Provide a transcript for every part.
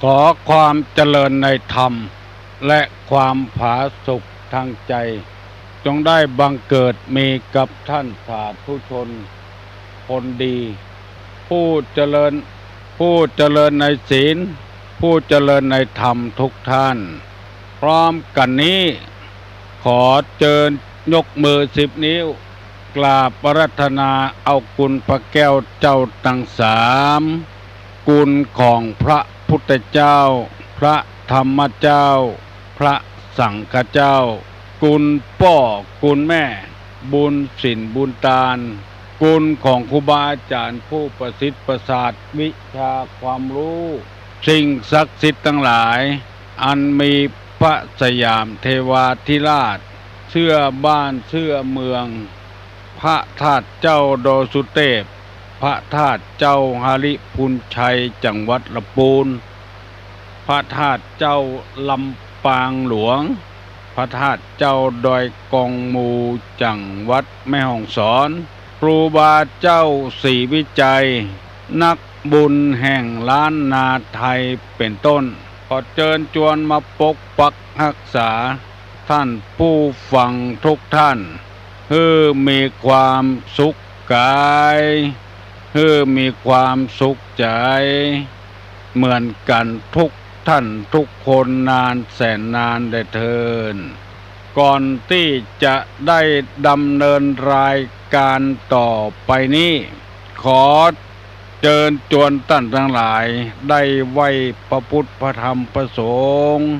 ขอความเจริญในธรรมและความผาสุกทางใจจงได้บังเกิดมีกับท่านสาธุชนคนดี ผู้เจริญในศีลผู้เจริญในธรรมทุกท่านพร้อมกันนี้ขอเชิญยกมือ10 นิ้วกราบอาราธนาเอาคุณพระแก้วเจ้าทั้งสามคุณของพระพุทธเจ้าพระธรรมเจ้าพระสังฆเจ้าคุณพ่อคุณแม่บุญศีลบุญทานคุณของครูบาอาจารย์ผู้ประสิทธิ์ประสาทวิชาความรู้สิ่งศักดิ์สิทธิ์ทั้งหลายอันมีพระสยามเทวาธิราชเชื่อบ้านเชื่อเมืองพระธาตุเจ้าโดสุเทพพระธาตุเจ้าหริพุนชัยจังหวัดลำพูนพระธาตุเจ้าลำปางหลวงพระธาตุเจ้าดอยกองมูจังหวัดแม่ฮ่องสอนครูบาเจ้าศรีวิจัยนักบุญแห่งล้านนาไทยเป็นต้นขอเชิญชวนมาปกปักรักษาท่านผู้ฟังทุกท่านให้มีความสุขกายให้มีความสุขใจเหมือนกันทุกท่านทุกคนนานแสนนานได้เทินก่อนที่จะได้ดำเนินรายการต่อไปนี้ขอเชิญชวนท่านทั้งหลายได้ไหว้พระพุทธพระธรรมพระสงฆ์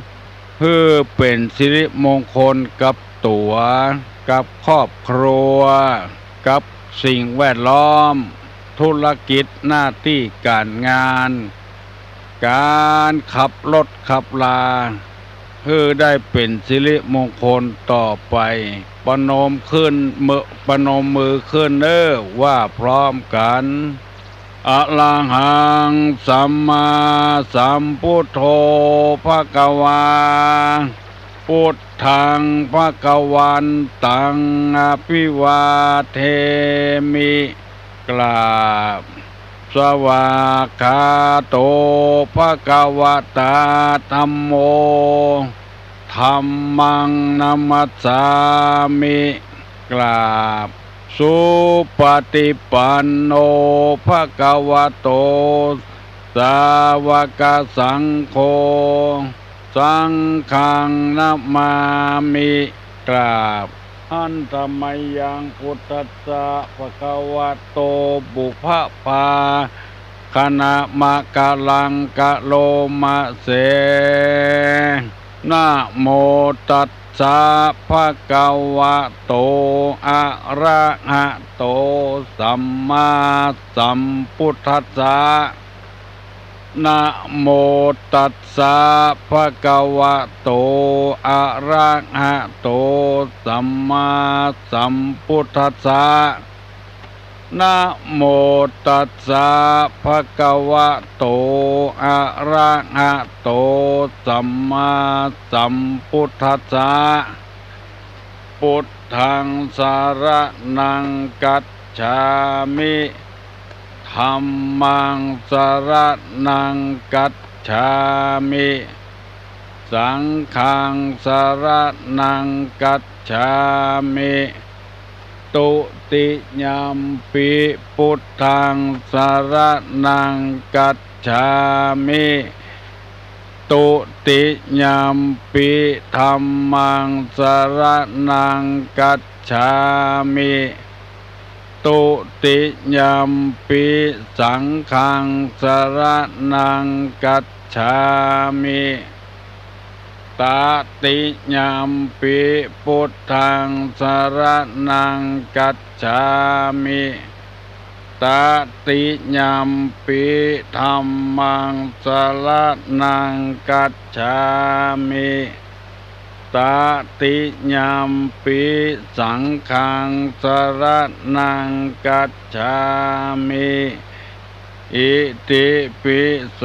เพื่อเป็นสิริมงคลกับตัวกับครอบครัวกับสิ่งแวดล้อมธุรกิจหน้าที่การงานการขับรถขับลาเพื่อได้เป็นสิริมงคลต่อไปประนมมือขึ้นว่าพร้อมกันอะระหังสัมมาสัมพุทโธภควาพุทธังภวันตังอภิวาเทมิกราบสวากขาโตภควตาธัมโมธัมมังนัมมัสสามิกราบสุปฏิปันโนภควโตสาวกสังโฆสังฆังนัมมามิกราบอันธรรมยังพุทธัสสะภควโตบุพพาคณะมะกะลังกะโลมะเสนะโมตัสสะภะคะวะโตอะระหะโตสัมมาสัมพุทธัสสะนะโมตัสสะภะคะวะโตอะระหะโตสัมมาสัมพุทธัสสะนะโมตัสสะภะคะวะโตอะระหะโตสัมมาสัมพุทธัสสะพุทธังสรณังคัจฉามิธัมมังสรณังคัจฉามิสังฆังสรณังคัจฉามิตุติยัมปิพุทธังสรณังคัจฉามิตุติยัมปิธัมมังสรณังคัจฉามิตุติยัมปิสังฆังสรณังคัจฉามิตติยัมปิพุทธังสรณังคัจฉามิตติยัมปิธัมมังสรณังคัจฉามิตติยัมปิสังฆังสรณังคัจฉามิอิติปิโส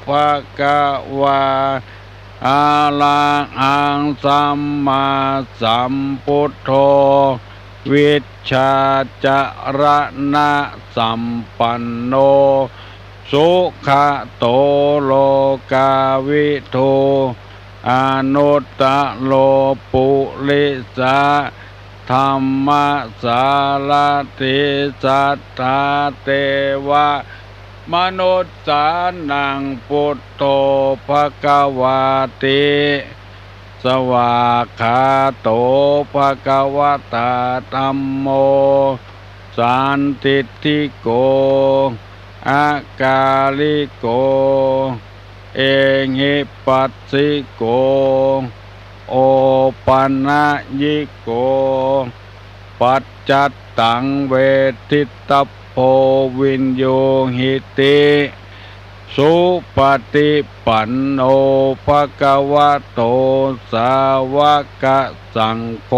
ภะคะวะอะระหังสัมมาสัมพุทโธวิชชาจรณะสัมปันโน สุขโตโลกาวิโทอนุตตโลปุริสาธรรมสารติสัทธาเทวมนุษย์สานังพุทโธภควาติสวากขาโตภควตาธัมโมสันติติโกอากาลิโกเอหิปัสสิโกโอปันนยิโกปัจจัตตังเวทิตาโพวินโยหิติสุปฏิปันโนภะคะวะโตสาวกสังโฆ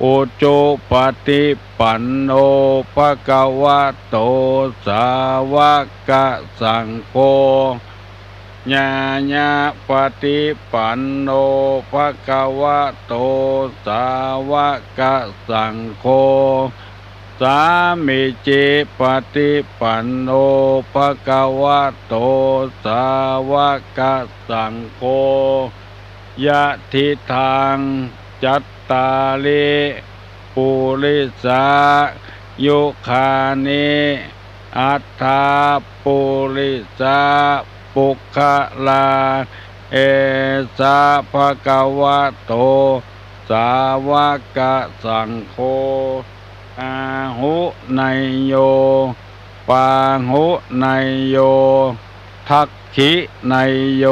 อุจุปฏิปันโนภะคะวะโตสาวกสังโฆญาญาปฏิปันโนภะคะวะโตสาวกสังโฆสามิจิปฏิปันโนภะคะวะโตสาวกสังโฆยะทิทางจัตตาลิปุริสายุคานิอัตถาปุริสาปุคลาเอสะภะคะวะโตสาวกสังโฆอาหุไนโยปาหุไนโยทักขิไนโย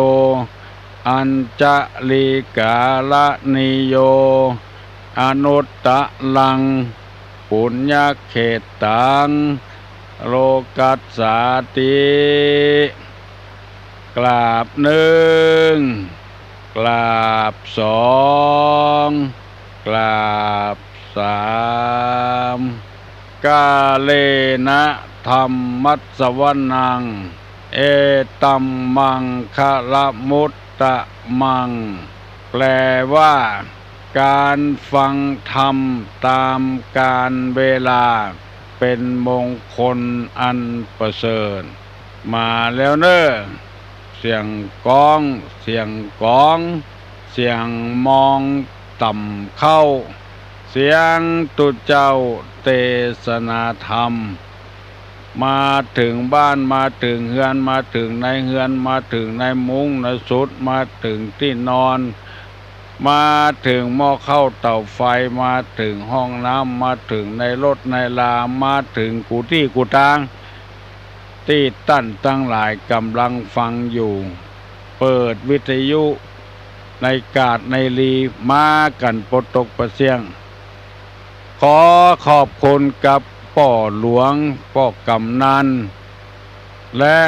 อัญจลิกาลนิโยอนุตตะลังปุญญเขตังโลกัสสาติกราบหนึ่งกราบสองกราบสามกาเลนะธรรมัสสวนังเอตัมมังคะละมุตตะมังแปลว่าการฟังธรรมตามกาลเวลาเป็นมงคลอันประเสริฐมาแล้วเน้อเสียงก้องเสียงก้องเสียงมองต่ำเข้าเสียงตุเจ้าเทศนาธรรมมาถึงบ้านมาถึงเฮือนมาถึงในเฮือนมาถึงในมุ้งในสุดมาถึงที่นอนมาถึงหม้อข้าวเตาไฟมาถึงห้องน้ำมาถึงในรถในลามาถึงกุฏิกุฏางที่ตั้นตั้งหลายกำลังฟังอยู่เปิดวิทยุในกาดในลีมากันปตกประเสียงขอขอบคุณกับป่อหลวงป่อกำนันและ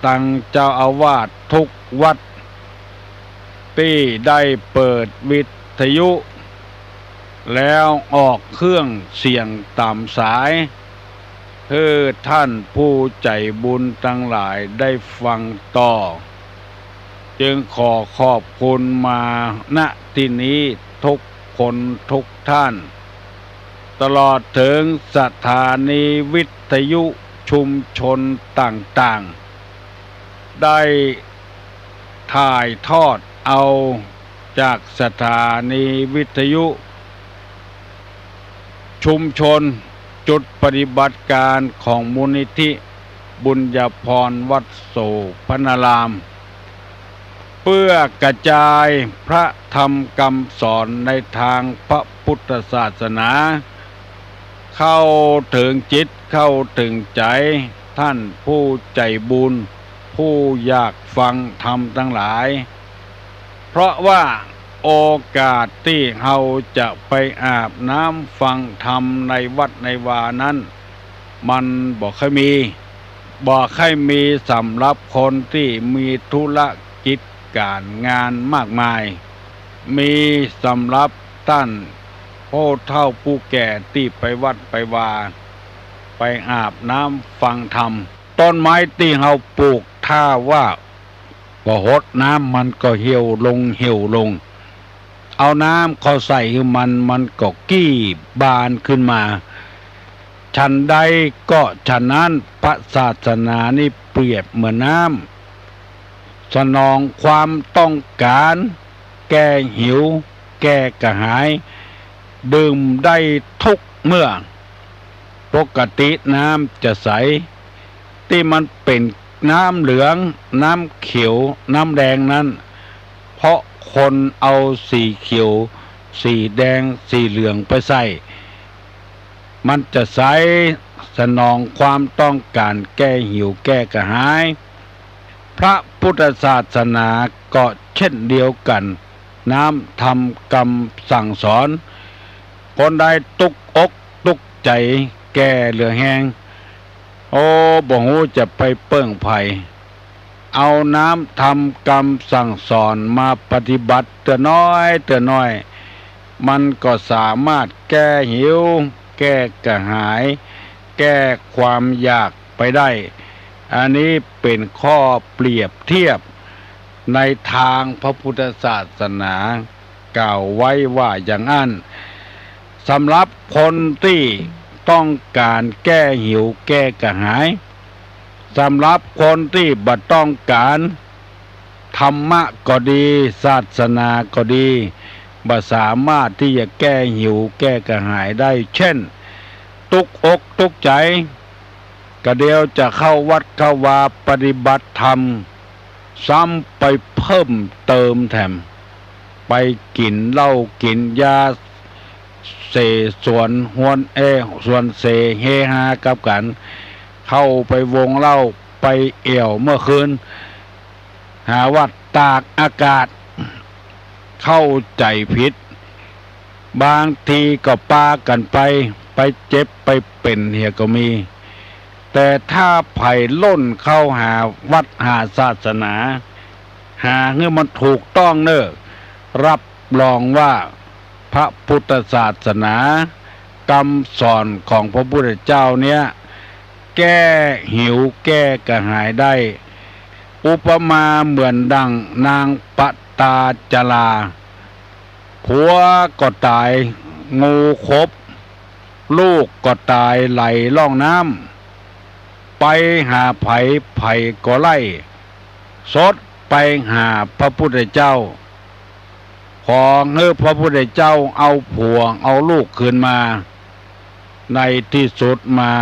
ตั้งเจ้าอาวาสทุกวัดที่ได้เปิดวิทยุแล้วออกเครื่องเสียงตามสายเพื่อท่านผู้ใจบุญทั้งหลายได้ฟังต่อจึงขอขอบคุณมาณที่นี้ทุกคนทุกท่านตลอดถึงสถานีวิทยุชุมชนต่างๆได้ถ่ายทอดเอาจากสถานีวิทยุชุมชนจุดปฏิบัติการของมูลนิธิบุญญาภรณ์วัดโสพนารามเพื่อกระจายพระธรรมคำสอนในทางพระพุทธศาสนาเข้าถึงจิตเข้าถึงใจท่านผู้ใจบุญผู้อยากฟังธรรมทั้งหลายเพราะว่าโอกาสที่เราจะไปอาบน้ำฟังธรรมในวัดในวานั้นมันบ่ค่อยมีสำหรับคนที่มีธุรกิจการงานมากมายมีสำหรับท่านผู้เฒ่าผู้แก่ที่ไปวัดไปวาไปอาบน้ำฟังธรรมต้นไม้ที่เราปลูกถ้าว่าพอหดน้ำมันก็เหี่ยวลงเอาน้ำเขาใส่ให้มันก็กี้บานขึ้นมา ฉันใดก็ฉะนั้นพระศาสนานี่เปรียบเหมือนน้ำสนองความต้องการแก้หิวแก้กระหายดื่มได้ทุกเมื่อปกติน้ำจะใสที่มันเป็นน้ำเหลืองน้ำเขียวน้ำแดงนั้นเพราะคนเอาสีเขียวสีแดงสีเหลืองไปใส่มันจะใสสนองความต้องการแก้หิวแก้กระหายพระพุทธศาสนาก็เช่นเดียวกันน้ำทำกรรมสั่งสอนคนใดตุกอกตุกใจแก่เหลือแห้งโอ้บ่ฮู้จะไปเปิ้งไผเอาน้ำทำกรรมสั่งสอนมาปฏิบัติเตือน้อยมันก็สามารถแก้หิวแก้กระหายแก้ความอยากไปได้อันนี้เป็นข้อเปรียบเทียบในทางพระพุทธศาสนากล่าวไว้ว่าอย่างนั้นสำหรับคนที่ต้องการแก้หิวแก้กระหายสำหรับคนที่บ่ต้องการธรรมะก็ดีศาสนาก็ดีบ่สามารถที่จะแก้หิวแก้กระหายได้เช่นตุกอกตุกใจก็เดียวจะเข้าวัดเข้าวาปฏิบัติธรรมซ้ำไปเพิ่มเติมแถมไปกินเหล้ากินยาเสส่วนหวนส่วนเสเฮฮากับกันเข้าไปวงเหล้าไปเอี่ยวเมื่อคืนหาว่าตากอากาศเข้าใจผิดบางทีก็ปากันไปเจ็บไปเป็นเหียก็มีแต่ถ้าไผ่ล่นเข้าหาวัดหาศาสนาหาเงื่อมันถูกต้องเนอะรับรองว่าพระพุทธศาสนากำสอนของพระพุทธเจ้าเนี่ยแก้หิวแก้กระหายได้อุปมาเหมือนดังนางปตาจลาผัวก็ตายงูคบลูกก็ตายไหลล่องน้ำไปหาไผ่ก็ไล่สดไปหาพระพุทธเจ้าขอให้พระพุทธเจ้าเอาผัวเอาลูกคืนมาในที่สุดมา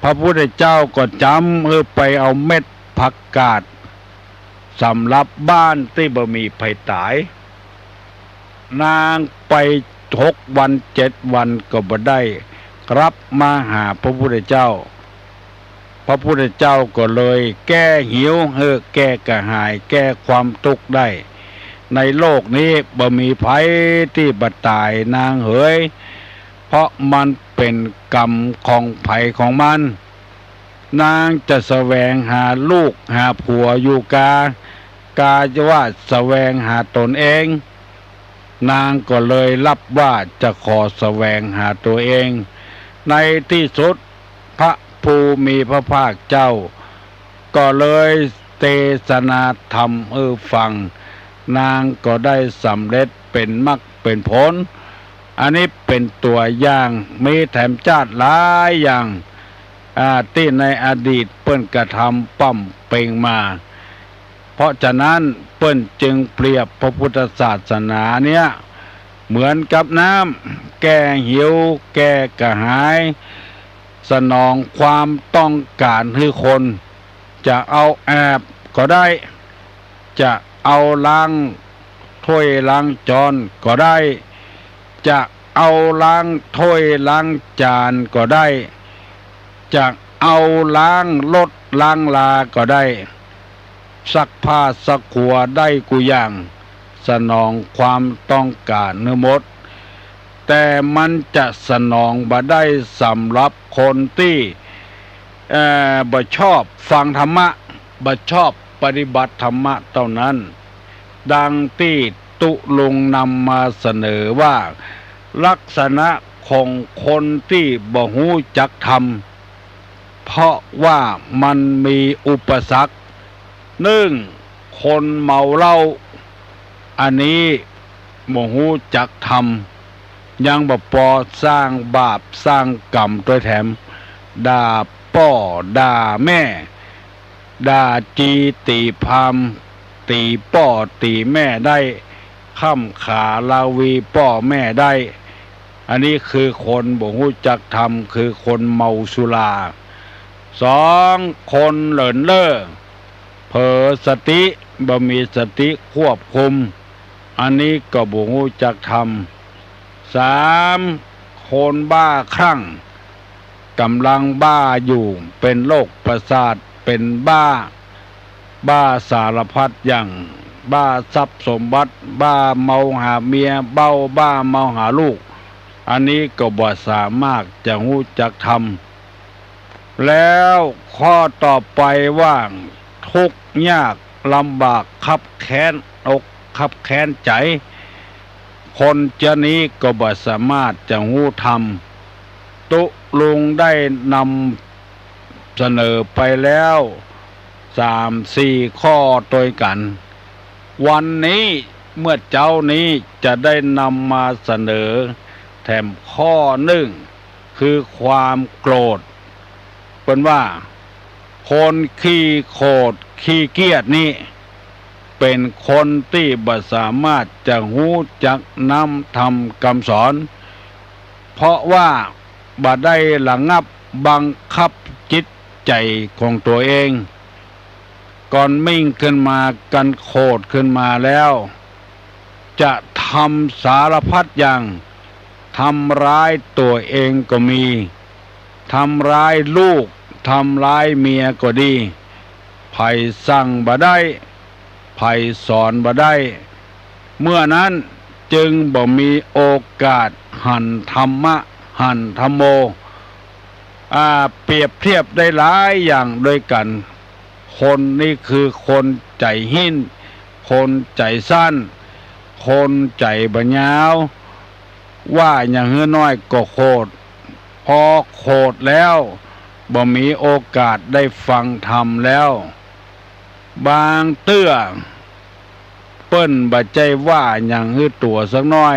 พระพุทธเจ้าก็จำไปเอาเม็ดผักกาดสำหรับบ้านที่บ่มีไผ่ตายนางไป6 วัน7 วันก็บ่ได้รับมาหาพระพุทธเจ้าพระพุทธเจ้าก็เลยแก้หิวแก้กระหายแก้ความทุกข์ได้ในโลกนี้บ่มีไผที่บ่ตายนางเอ๋ยเพราะมันเป็นกรรมของไผของมันนางจะแสวงหาลูกหาผัวอยู่กาจะว่าแสวงหาตนเองนางก็เลยรับว่าจะขอแสวงหาตัวเองในที่สุดพระภูมิพระภาคเจ้าก็เลยเทศนาธรรมฟังนางก็ได้สำเร็จเป็นมรรคเป็นผลอันนี้เป็นตัวอย่างมีแถมชาติหลายอย่างที่ในอดีตเปิ้นกระทำปั้มเป่งมาเพราะฉะนั้นเปิ้นจึงเปรียบพระพุทธศาสนาเนี่ยเหมือนกับน้ำแก้หิวแก้กระหายสนองความต้องการให้คนจะเอาแอบก็ได้จะเอาล้างถ้วยล้างจานก็ได้จะเอาล้างถ้วยล้างจานก็ได้จะเอาล้างรถล้างลาก็ได้ซักผ้าซักขัวได้กุอย่างสนองความต้องการทั้งหมดแต่มันจะสนองบ่ได้สำหรับคนที่บ่ชอบฟังธรรมะบ่ชอบปฏิบัติธรรมะเท่านั้นดังที่ตุลุงนำมาเสนอว่าลักษณะของคนที่บ่ฮู้จักธรรมเพราะว่ามันมีอุปสรรคคนเมาเหล้าอันนี้บ่ฮู้จักธรรม ยังบ่พอสร้างบาปสร้างกรรมตัวแถมด่าพ่อด่าแม่ด่าจีตีพามตีพ่อตีแม่ได้ค้ำขาลาวีพ่อแม่ได้ อันนี้คือคนบ่ฮู้จักธรรมคือคนเมาสุราสองคนเหลินเล่อเผลอสติบ่มีสติควบคุมอันนี้ก็บ่ฮู้จักธรรมสามคนบ้าคลั่งกำลังบ้าอยู่เป็นโรคประสาทเป็นบ้าสารพัดอย่างบ้าทรัพย์สมบัติบ้าเมาหาเมียบ้าเมาหาลูกอันนี้ก็บ่สามารถจะรู้จักธรรมแล้วข้อต่อไปว่าทุกข์ยากลำบากคับแค้นอกคับแค้นใจคนจะนี้ก็บ่สามารถจะรู้ธรรมตุลุงได้นำเสนอไปแล้ว3-4 ข้อโดยกันวันนี้เมื่อเจ้านี้จะได้นำมาเสนอแถมข้อหนึ่งคือความโกรธเป็นว่าคนขี้โกรธขี้เกียจนี่เป็นคนที่บ่สามารถจะรู้จักนำธรรมคำสอนเพราะว่าบ่ได้ระงับบังคับจิตใจของตัวเองก่อนมิ่งขึ้นมากันโคตรขึ้นมาแล้วจะทำสารพัดอย่างทำร้ายตัวเองก็มีทำร้ายลูกทำร้ายเมียก็ดีไผสั่งบ่ได้ไผสอนบ่ได้เมื่อนั้นจึงบ่มีโอกาสหันธรรมะหันธรรมโมเปรียบเทียบได้หลายอย่างด้วยกันคนนี่คือคนใจหินคนใจสั้นคนใจบ่ยาวว่าอย่างเฮือน้อยก็โคตรพอโคตรแล้วบ่มีโอกาสได้ฟังธรรมแล้วบางเตื้อเปิ้นบ่ใจว่าอย่างเฮือตัวสักน้อย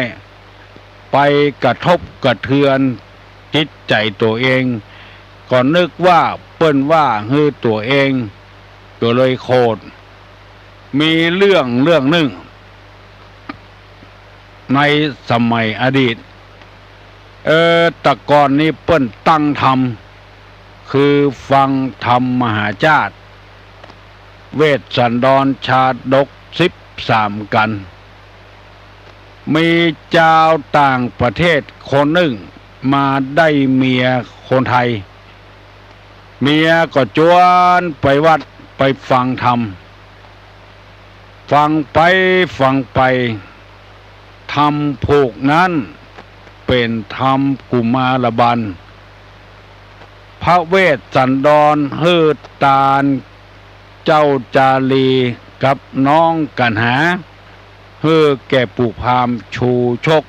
ไปกระทบกระเทือนจิตใจตัวเองก็นึกว่าเปิ้นว่าเฮือตัวเองก็เลยโคตรมีเรื่องหนึ่งในสมัยอดีตแต่ก่อนนี้เปิ้นตั้งธรรมคือฟังธรรมมหาชาติเวสสันดรชาดก13กันมีเจ้าต่างประเทศคนหนึ่งมาได้เมียคนไทยเมียก็ชวนไปวัดไปฟังธรรมฟังไปธรรมผูกนั้นเป็นธรรมกุมารบันพระเวสสันดรเฮือตาลเจ้าจารีกับน้องกันหาเฮือแก่ปู่พามชูชก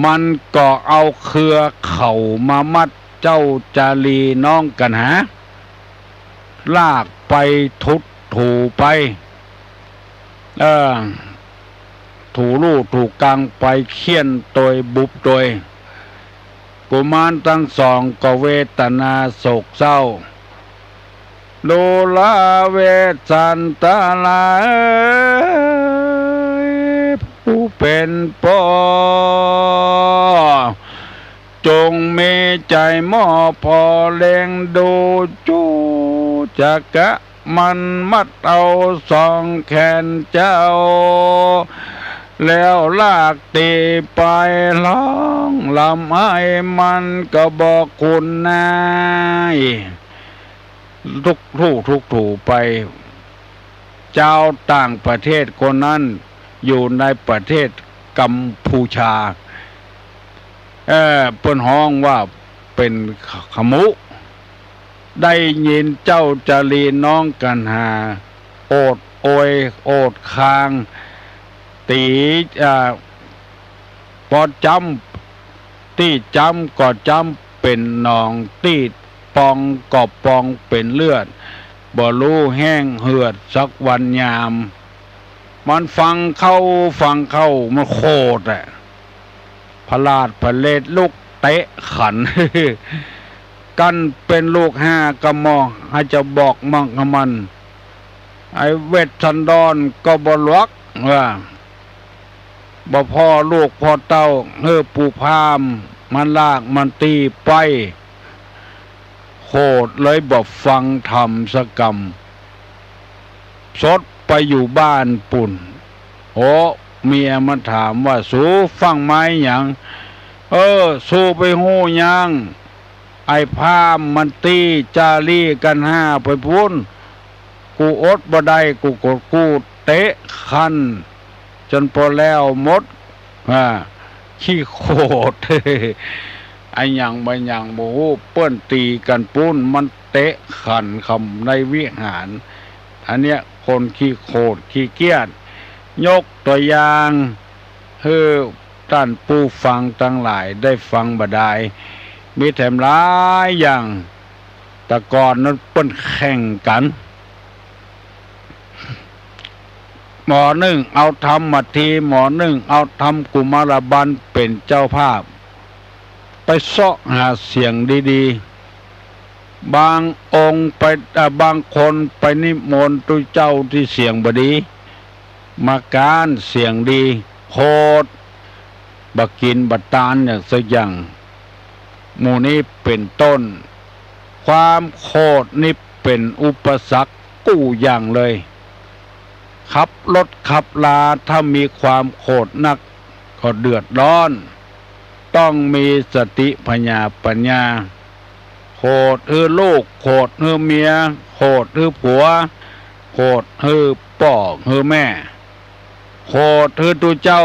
มันก็เอาเครือเข่ามามัดเจ้าจารีน้องกันหาลากไปทุบถูไปถูลู่ถูกกลางไปเคี่ยนโดยบุบโดยกุมารทั้งสองก็เวทนาโศกเศร้าโลลาเวสันตาลาผู้เป็นพ่อจงมีใจหม้อพอเล็งดูจูจักะมันมัดเอาสองแขนเจ้าแล้วลากตีไปร้องลำให้มันก็บอกคุณนายทุกถูไปเจ้าต่างประเทศคนนั้นอยู่ในประเทศกัมพูชาเปิ้นฮ้องว่าเป็นขมุได้ยินเจ้าจารีน้องกันหาโอดโอยโอดคางตีพอจำที่จำก็จำเป็นหนองที่ปองก็ปองเป็นเลือดบ่รู้แห้งเหือดสักวันยามมันฟังเข้ามันโคตร พลาดพเลดลูกเตะขัน กันเป็นลูกห้ากระหมอให้จะบอกมั่งกับมันไอเวทสันดรก็บลวกว่าบ่พ่อลูกพ่อเต้าปูพามมันลากมันตีไปโคตรเลยบ่ฟังธรรมสกรรมสดไปอยู่บ้านปุ่นโอ้เมียมันถามว่าสู้ฟังไหมหยังสู้ไปหู้ยังไอ้พามมันตีจารีกันห้าไปพุ่นกูอดบ่ได้กูกดกูเตะคันจนพอแล้วหมดขี้โคตร ไอ้หยังบ่หยังบ่ฮู้เปิ้นตีกันปุ้นมันเตะขันคำในวิหารอันเนี้ยคนขี้โคตรขี้เกียจยกตัวอย่างท่านผู้ฟังทั้งหลายได้ฟังบ่ได้มีแถมหลายอย่างแต่ก่อนนั้นเปิ้นแข่งกันหมอหนึ่งเอาทำมาทีหมอหนึ่งเอาทำกุมารบันเป็นเจ้าภาพไปเสาะหาเสียงดีๆบางองค์ไปบางคนไปนิมนต์ตุเจ้าที่เสียงบดีมาการเสียงดีโคตรบักกินบัตตานอย่างสักอย่างหมู่นี้เป็นต้นความโคตรนี่เป็นอุปสรรคกู้อย่างเลยขับรถขับลาถ้ามีความโคตรนักก็เดือดร้อนต้องมีสติปัญญาโคตรลูกโคตรเมียโคตรผัวโคตรป่อแม่โคตรตัวเจ้า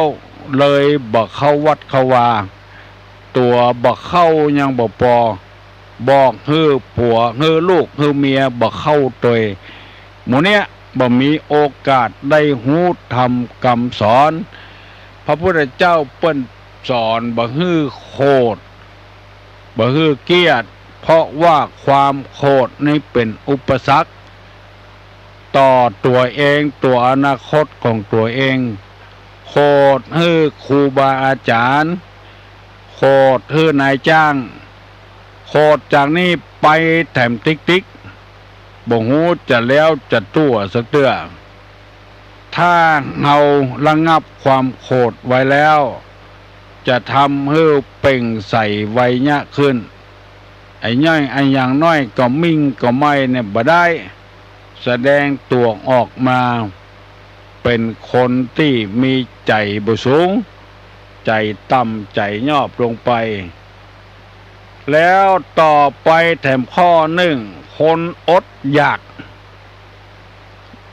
เลยบ่เข้าวัดเข้าวาตัวบ่เข้ายังบ่ปอบอกผัวลูกเมียบ่เข้าตัวหมู่เนี้ยบ่มีโอกาสได้หูธรรมคำสอนพระพุทธเจ้าเปิ้นสอนบ่โคตรบ่เกียรติเพราะว่าความโคตรนี่เป็นอุปสรรคต่อตัวเองตัวอนาคตของตัวเองโคตรครูบาอาจารย์โคตรนายจ้างโคตรจากนี้ไปแถมติ๊กบ่ฮู้จะแล้วจะตัวสักเตื้อถ้าเราระงับความโคตรไว้แล้วจะทำให้เป่งใสไวยะขึ้นไอ้ย่อยไอ้อย่างน้อยก็มิ่งก็ไม่เนี่ยบ่ได้แสดงตัวออกมาเป็นคนที่มีใจบ่สูงใจต่ำใจยอบลงไปแล้วต่อไปแถมข้อหนึ่งคนอดอยาก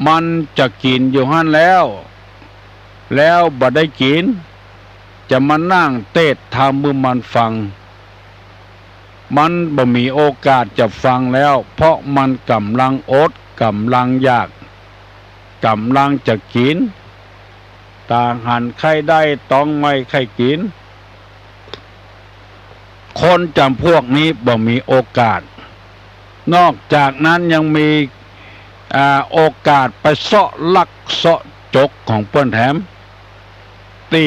มันจะกินอยู่หั่นแล้วบ่ได้กินจะมานั่งเทศทำมือมันฟังมันบ่มีโอกาสจะฟังแล้วเพราะมันกำลังอดกำลังอยากกำลังจะกินต่างหันใครได้ต้องไม่ใครกินคนจำพวกนี้บ่มีโอกาสนอกจากนั้นยังมีโอกาสไปเสาะลักเสาะจกของเปิ้นแถมตี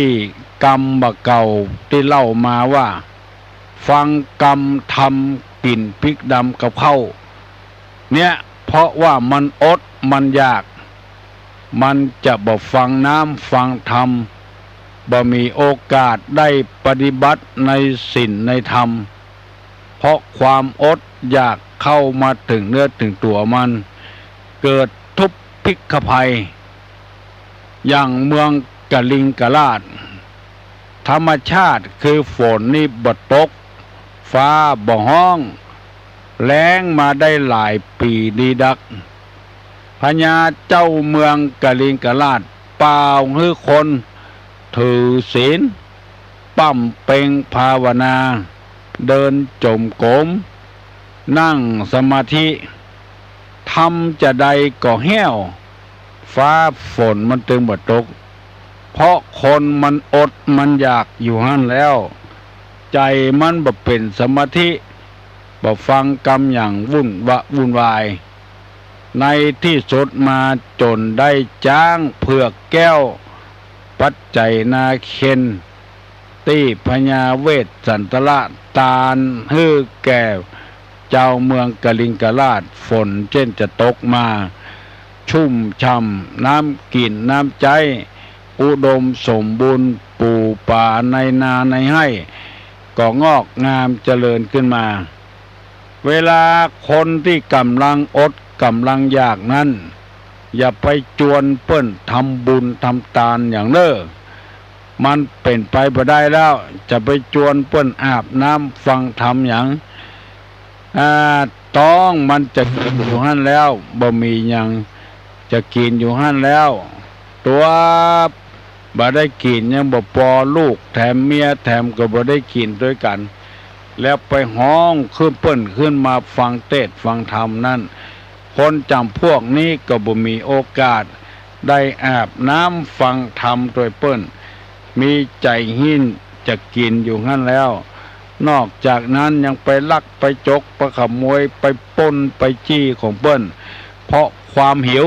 กรรมบะเก่าที่เล่ามาว่าฟังกรรมทำกลิ่นพริกดำกับเข้าเนี่ยเพราะว่ามันอดมันอยากมันจะบ่ฟังน้ำฟังธรรมบ่มีโอกาสได้ปฏิบัติในศีลในธรรมเพราะความอดอยากเข้ามาถึงเนื้อถึงตัวมันเกิดทุพพิกภัยอย่างเมืองกะลิงกะลาดธรรมชาติคือฝนนี่บ่ตกฟ้าบ่ห้องแล้งมาได้หลายปีดีดักพญาเจ้าเมืองกะลิงกะลาดเป่าคนถือศีลปั้มเป่งภาวนาเดินจมกรมนั่งสมาธิทำจะใดก็แห้วฟ้าฝนมันตึงบ่ตกเพราะคนมันอดมันอยากอยู่หั่นแล้วใจมันบ่เป็นสมาธิบ่ฟังกรรมอย่างวุ่นวายในที่สุดมาจนได้จ้างเผือกแก้วปัจจัยนาเคน ตีพญาเวสสันตระตาลฮือแก่เจ้าเมืองกลิงกราชฝนเช่นจะตกมาชุ่มช่ำน้ำกินน้ำใจอุดมสมบูรณ์ปูป่าในนาในให้ก็งอกงามเจริญขึ้นมาเวลาคนที่กำลังอดกำลังอยากนั้นอย่าไปจวนเปิ้นทำบุญทำทานอย่างเน้อมันเป็นไปบ่ได้แล้วจะไปจวนเปิ้นอาบน้ำฟังธรรมอย่างต้องมันจะกินอยู่หั่นแล้วบ่มีหยังจะกินอยู่หั่นแล้วตัวบ่ได้กินยังบ่พอลูกแถมเมียแถมก็บ่ได้กินด้วยกันแล้วไปห้องขึ้นเปิ้นขึ้นมาฟังเทศน์ฟังธรรมนั่นคนจำพวกนี้ก็บ่มีโอกาสได้อาบน้ำฟังธรรมโดยเปิ้นมีใจหิ้นจะกินอยู่งั้นแล้วนอกจากนั้นยังไปลักไปจกไปขโมยไปปล้นไปจี้ของเปิ้นเพราะความหิว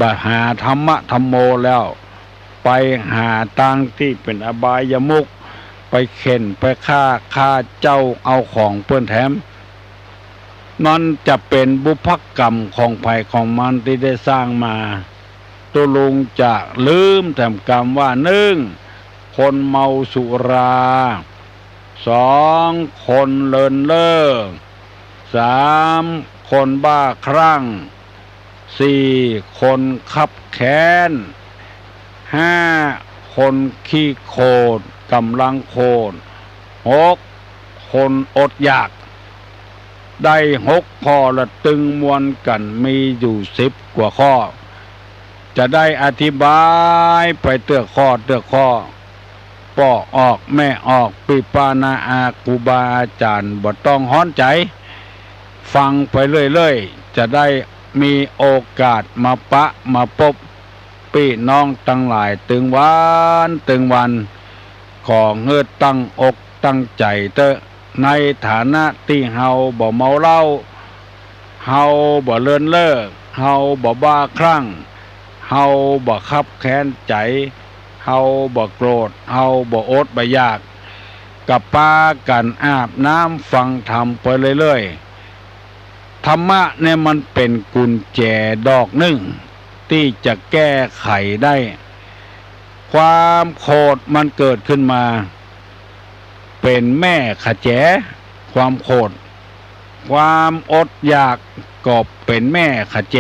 บ่หาธรรมะธรรมโมแล้วไปหาทางที่เป็นอบายมุขไปเข็นไปฆ่าเจ้าเอาของเปิ้นแถมนั่นจะเป็นบุพกรรมของภัยของมันที่ได้สร้างมาตัวลุงจะลืมแถมกรรมว่า1คนเมาสุรา2คนเลินเล่อ3คนบ้าคลั่ง4คนคับแค้น5คนขี้โคตรกำลังโคตร6คนอดอยากได้6ข้อละตึงมวลกันมีอยู่10กว่าข้อจะได้อธิบายไปเตื้อข้อป่อออกแม่ออกปิปานาอาครูบาอาจารย์บ่ต้องฮ้อนใจฟังไปเรื่อยๆจะได้มีโอกาสมาปะมาพบพี่น้องทั้งหลายตึงวันขอเฮือตั้งอกตั้งใจเตอะในฐานะที่เฮาบ่เมาเหล้าเฮาบ่เลินเล่อเฮาบ่บ้าคลั่งเฮาบ่คับแค้นใจเฮาบ่โกรธเฮาบ่อดบ่อยากกับปากันอาบน้ำฟังธรรมไปเรื่อยๆธรรมะเนี่ยมันเป็นกุญแจดอกหนึ่งที่จะแก้ไขได้ความโกรธมันเกิดขึ้นมาเป็นแม่ขะแจความโกรธความอดอยากก็เป็นแม่ขะแจ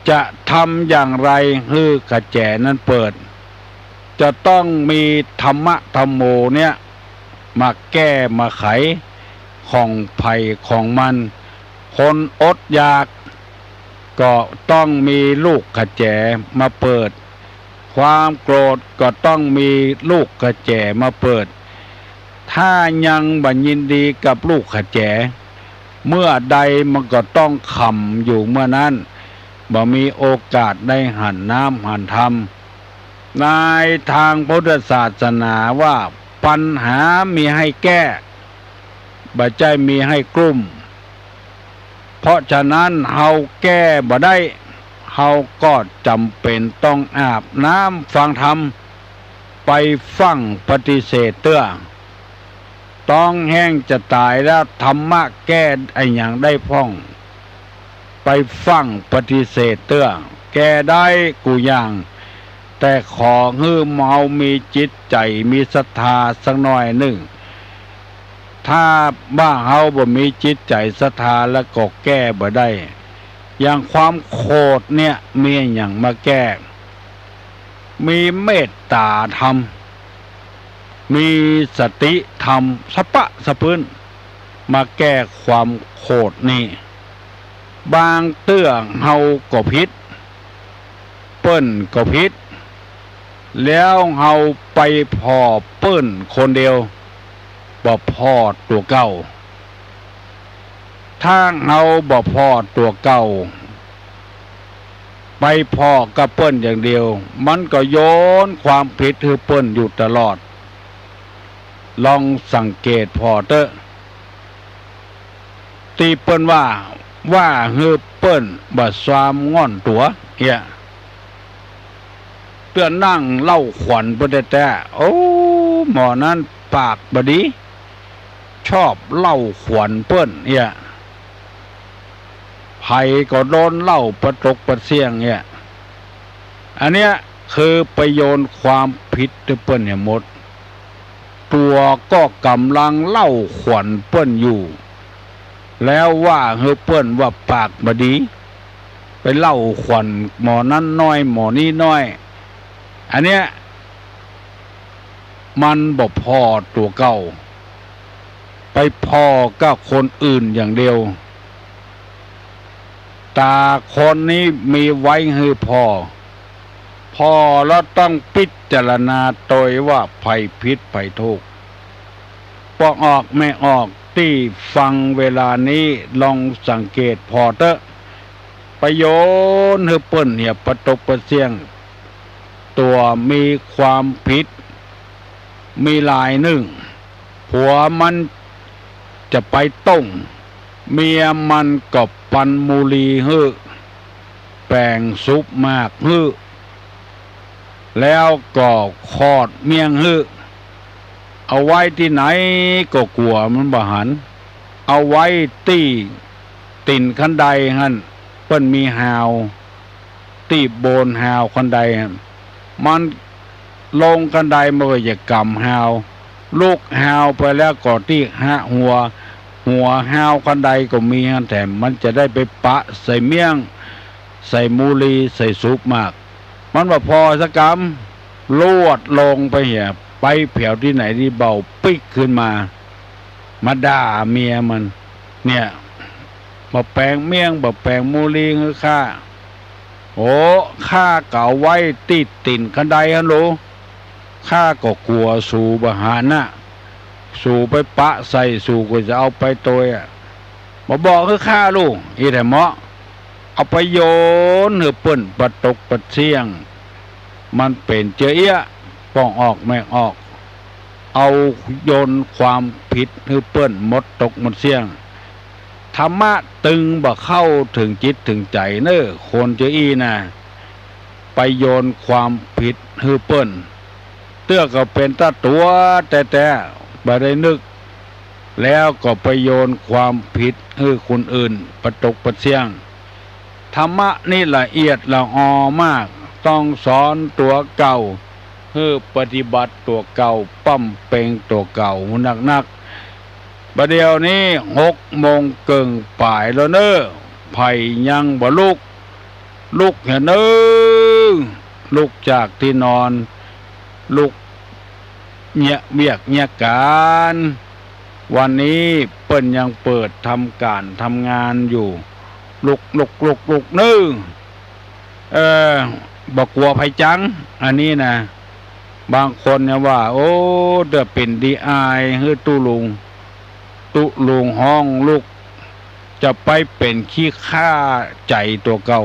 จะทำอย่างไรให้ขะแจนั้นเปิดจะต้องมีธรรมะธรรมโมเนี่ยมาแก้มาไขของภัยของมันคนอดอยากก็ต้องมีลูกขะแจมาเปิดความโกรธก็ต้องมีลูกขะแจมาเปิดถ้ายังบ่ยินดีกับลูกขะแจเมื่อใดมันก็ต้องขำอยู่เมื่อนั้นบ่มีโอกาสได้หันน้ำหันธรรมในทางพุทธศาสนาว่าปัญหามีให้แก้บ่ใช่มีให้กลุ่มเพราะฉะนั้นเฮาแก้บ่ได้เฮาก็จำเป็นต้องอาบน้ำฟังธรรมไปฟังปฏิเสธเตื้อต้องแห้งจะตายแล้วธรรมะแก้ไอ้อย่างได้พ่องไปฟังปฏิเสธเตื้อแก้ได้กูอย่างแต่ขอให้เมามีจิตใจมีศรัทธาสักหน่อยหนึ่งถ้าบ้าเฮาบ่มีจิตใจศรัทธาแล้วก็แก้บ่ได้อย่างความโกรธเนี่ยมีอย่างมาแก้มีเมตตาธรรมมีสติธรรมสะปะสะพื้นมาแก้ความโกรธนี่บางเตื้อเฮาก็ผิดเปิ้นก็ผิดแล้วเฮาไปพอเปิ้นคนเดียวบ่พอตัวเก่าถ้าเฮาบ่พอตัวเก่าไปพอกับเปิ้นอย่างเดียวมันก็โยนความผิดให้เปิ้นอยู่ตลอดลองสังเกตพอเตอะตีเปิ้นว่าฮือเปิ้นบ่ความง่อนตัวเหี้ยเตือนนั่งเล่าขวัญเปิ้นแต่โอ้ หมอนั้นปากบดีชอบเล่าขวัญเปิ้นเนี่ยไผ่ก็โดนเล่าประตกประเสียงเนี่ยอันเนี้ยคือไปโยนความผิดเปิ้นเนี่ยหมดตัวก็กำลังเล่าขวัญเปิ้นอยู่แล้วว่าเฮอเปิ้นว่าปากบดีไปเล่าขวัญหมอนั้นน้อยหมอนี้น้อยอันเนี้ยมันบ่พอตัวเก่าไปพอก็คนอื่นอย่างเดียวตาคนนี้มีไว้ให้พอแล้วต้องพิจารณาโดยว่าไผผิดไผถูกพวกออกไม่ออกที่ฟังเวลานี้ลองสังเกตพอเถอะประโยชน์ให้เปิ้นเนี่ยประตกประเสียงตัวมีความผิดมีลายหนึ่งผัวมันจะไปต้งเมียมันก็ปันมูลีฮื้อแป้งซุปมากฮื้อแล้วก็คอดเมียงฮื้อเอาไว้ที่ไหนก็กลัวมันบ่หันเอาไว้ที่ติ่นคันใดฮั่นเปิ้นมีหาวที่โบนหาวคันใดมันลงคันใดมันก็จะกำหาวลูกหาวไปแล้วก็ที่หัวหาวคันใดก็มีฮั่นแต่มันจะได้ไปปะใส่เมี่ยงใส่มูลีใส่ซุปมากมันว่าพอสักกำลวดลงไปเหี่ยไปแผ่วที่ไหนที่เบาปิ๊กขึ้นมาด่าเมียมันเนี่ยบ่แปลงเมี่ยงบ่แปลงมูลีคือข้าโอ้ข้าเก่าไว้ติดติ่นคันใดฮัลโหลข้าก็กลัวสู่บหารน่ะสู่ไปปะใส่สู่ก็จะเอาไปตัวมาบอกคือข้าลูกอีแต่เหมาะเอาไปโยนเหือเปิ้นประตกประเสียงมันเป็นเจี๊ยป้องออกไม่ออกเอาโยนความผิดเหือเปิ้นหมดตกหมดเสียงธรรมะตึงบ่เข้าถึงจิตถึงใจเน้อคนเจี๊ยนะไปโยนความผิดเหือเปิ้นเตื้อก็เป็นตาตัวแต่บ่ได้นึกแล้วก็ไปโยนความผิดให้คนอื่นประตกประเสียงธรรมะนี่ละเอียดละออมากต้องสอนตัวเก่าให้ปฏิบัติตัวเก่าปั้มเป่งตัวเก่านักประเดี๋ยวนี้6:00นป่ายแล้วเน้อไผ่ยังบ่ลุกเห็นเน้อลุกจากที่นอนลุกเนี่ยเวียกเนี่ยการวันนี้เปิ้นยังเปิดทำการทำงานอยู่ลุกนึงบอกกลัวภัยจังอันนี้นะบางคนเนี่ยว่าโอ้เดือเป็นดีอายเฮ้ยตุลุงห้องลูกจะไปเป็นขี้ข้าใจตัวเก่า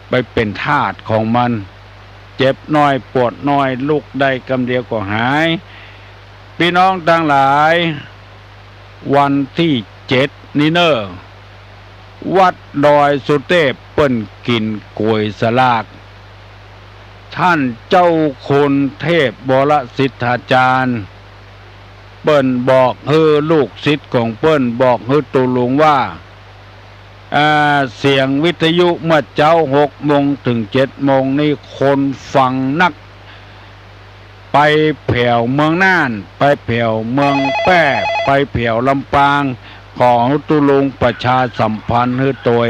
ไปเป็นทาสของมันเจ็บน้อยปวดน้อยลูกได้กำเดียวก็หายพี่น้องทั้งหลายวันที่7นี้เนอวัดดอยสุเทพเปิ้นกินกล้วยสลากท่านเจ้าคุณเทพบรสิทธาจารย์เปิ้นบอกให้ลูกศิษย์ของเปิ้นบอกให้ตุลุงว่าเสียงวิทยุเมื่อเจ้า6:00 นถึง7:00 นนี่คนฟังนักไปแผ่วเมืองน่านไปแผ่วเมืองแป้ไปแผ่วลำปางของตุลุงประชาสัมพันธ์ให้ตัว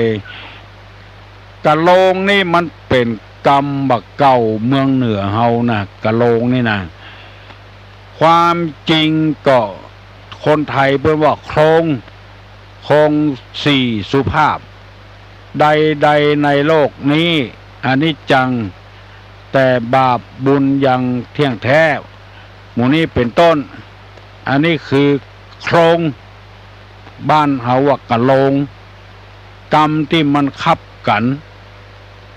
กะโลงนี่มันเป็นกรรมบักเก่าเมืองเหนือเฮานะกะโลงนี่นะความจริงก็คนไทยเพิ่นว่าโครง4สุภาพใดในโลกนี้อนิจจังแต่บาปบุญยังเที่ยงแท้หมู่นี้เป็นต้นอันนี้คือโครงบ้านเฮาว่ากะโลงกรรมที่มันคับกัน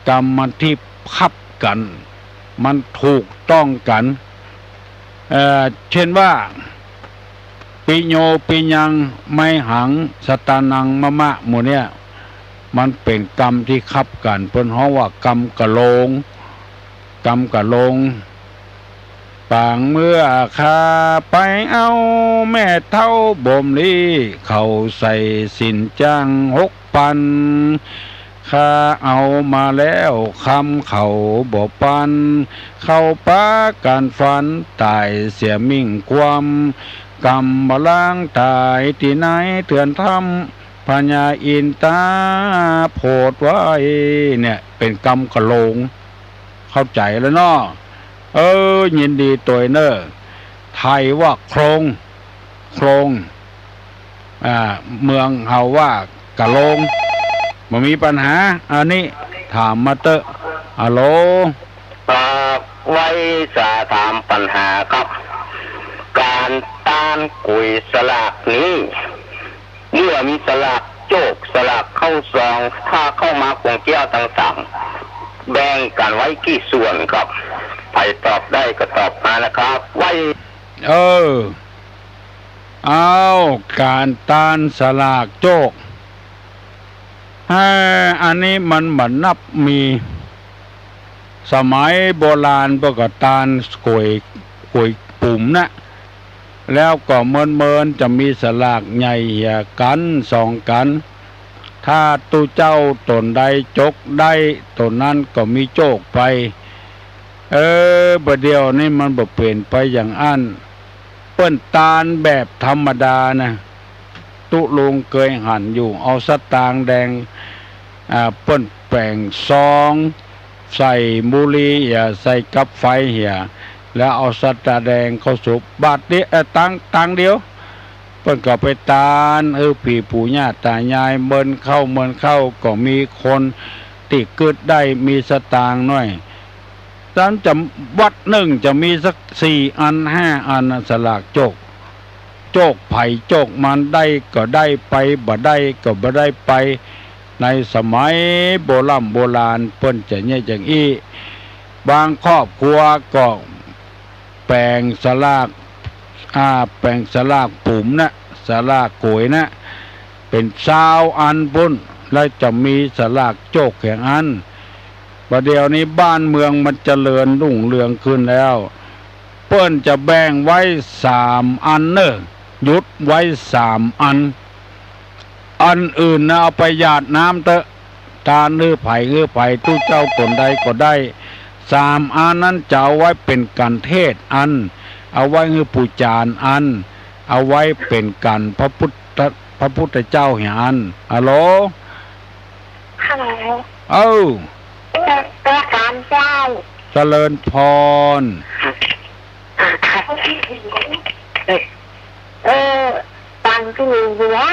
กรรมมันที่คับกันมันถูกต้องกันเช่นว่าปิโยปิยังไม่หังสตานังมะมะหมู่เนี่ยมันเป็นกรรมที่คับกันเพิ่นฮ้องว่ากรรมกะโลง ปางเมื่อข้าไปเอาแม่เท่าบ่มลีเขาใส่สินจ้าง6,000ข้าเอามาแล้วคำเขาบ่ปันเข้าป้าการฝันตายเสียมิ่งความกำบล้างตายที่ไหนเถื่อนทำพญาอินตาโพดไว้เนี่ยเป็นกรรมกะโลงเข้าใจแล้วเนาะยินดีตัวเนอไทยว่าโครงเมืองเฮาว่ากะโลงมันมีปัญหาอันนี้ถามมาเตอะฮัลโหลไว้จะถามปัญหาครับการต้านกุยสลากนี้เมื่อมีสลากโจกสลากเข้าซองถ้าเข้ามาคงแก้วต่างๆแบ่งกันไว้กี่ส่วนครับใครตอบได้ก็ตอบมานะครับไว้เอาการต้านสลากโจกอันนี้มันเหมือนนับมีสมัยโบราณประกาศตานกวยปุ่มนะแล้วก็เมินจะมีสลากใหญ่เหี่ยกัน2 กันถ้าตู้เจ้าตนใดจกได้ตนนั้นก็มีโจกไปประเดี๋ยวนี่มันบ่เปลี่ยนไปอย่างอันเปิ้นตาลแบบธรรมดานะตุลุงเคยหั่นอยู่เอาสตางค์แดงเปิ้นแป่งซองใส่บุหรี่ใส่กับไฟเหี่ยแล้วเอาสตาแดงเข้าสุบบาทนี้ตังเดียวเปิ้นก็ไปตาลปีปู่ย่าตายายเมินเข้าก็มีคนติกึดได้มีสตางค์น้อยตามจำวัดหนึ่งจะมีสัก4 อัน5 อันสลากโจกไผ่โจกมันได้ก็ได้ไปบ่ได้ก็บ่ได้ไปในสมัยโบราณเปิ้นจะเนี่ยอย่างอี้บางครอบครัวก็แปลงสลากปุ่มนะสลากโกยนะเป็น20 อันพุ่นแล้วจะมีสลากโจกแข่งอันประเดี๋ยวนี้บ้านเมืองมันเจริญรุ่งเรืองขึ้นแล้วเปิ้นจะแบ่งไว้3 อันเนอะยุดไว้3 อันอื่นนะเอาไปหยาดน้ำเตอะตาเนื้อไผ่ตู้เจ้าตนใดก็ได้3 อันนั้นจะเอาไว้เป็นการเทศอันเอาไว้ให้ปูจานอันเอาไว้เป็นการพระพุทธเจ้าแห่งอันฮัลโหลประการเจ้าเจริญพรตังคือว่า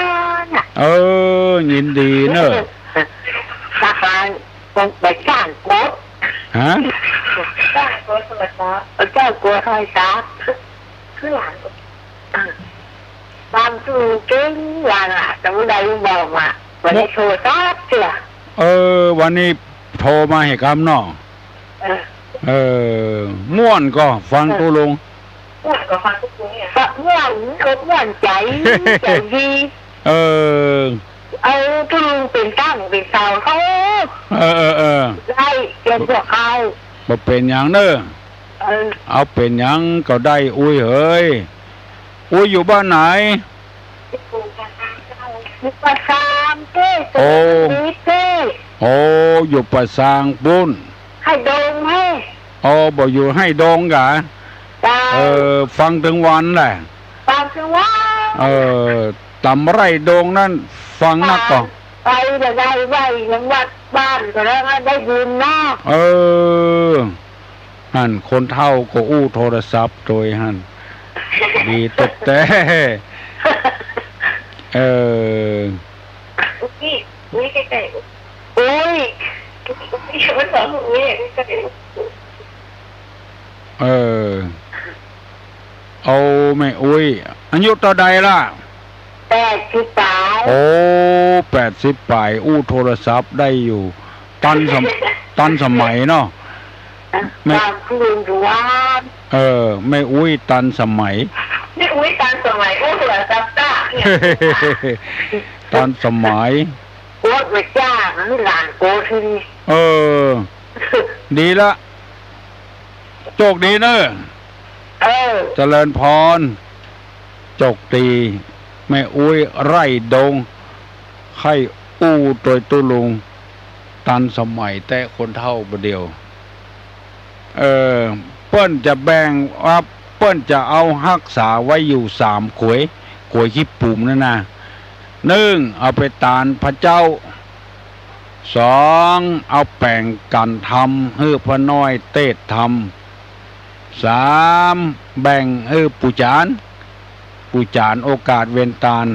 ยินดีเนอะประการไปจ้างโกดจ้างโกดสมัยก่อนจ้างโกดคอยซักคือหลังบางคือเก่งอย่างแต่วันใดบอกว่าวันนี้โทรซักเสียวันนี้โทรมาให้คำเนาะม่วนก็ฟังตุลุงม่วนก็ฟังตุลุงเนี่ยม่วนใจดีเอาตุลุงเป็นตั้งเป็นเสาเขาได้เป็นพวกเขาบ่เป็นอย่างเนอะเอาเป็นอย่างก็ได้อุ้ยเฮ้ยอุ้ยอยู่บ้านไหนประสามเต้อยู่ประสางปุ้นให้ดงให้บ่อยู่ให้ดงกะฟังถึงวันแหละฟังถึงวันตำไรดงนั่นฟังนักก่อนไปจะได้ไว้ยังวัดบ้านก็แล้วได้ยินนะหันคนเฒ่าก็อู้โทรศัพท์โดยหันดีแต่อุ้ยใกล้ๆอุ้ยมันสอนอุ้ยใกล้เอาไม่อุ้ยอายุเท่าใดล่ะ80 ปลาย80 ปลายอู้โทรศัพท์ได้อยู่ตันสมัยเนาะไม่คืนอยู่ว่าไม่อุ้ยตันสมัยไม่อุ้ยตันสมัยอู้โทรศัพท์จ้าตันสมัยโอ้ยจ้าหลานโกทีดีละโชคดีเนอะ เออ เจริญพรจกตีแม่อุ้ยไร่ดงไข่อู้ตัวตุลุงตันสมัยแต่คนเท่าประเดียวเปิ้นจะแบ่งว่าเปิ้นจะเอารักษาไว้อยู่3 ขวยขี้ปุ่มนั่นนะ1เอาไปตานพระเจ้า2เอาแป่งกันทำให้พระน้อยเตศทำ3แบ่งให้ปูจานโอกาสเวนตาล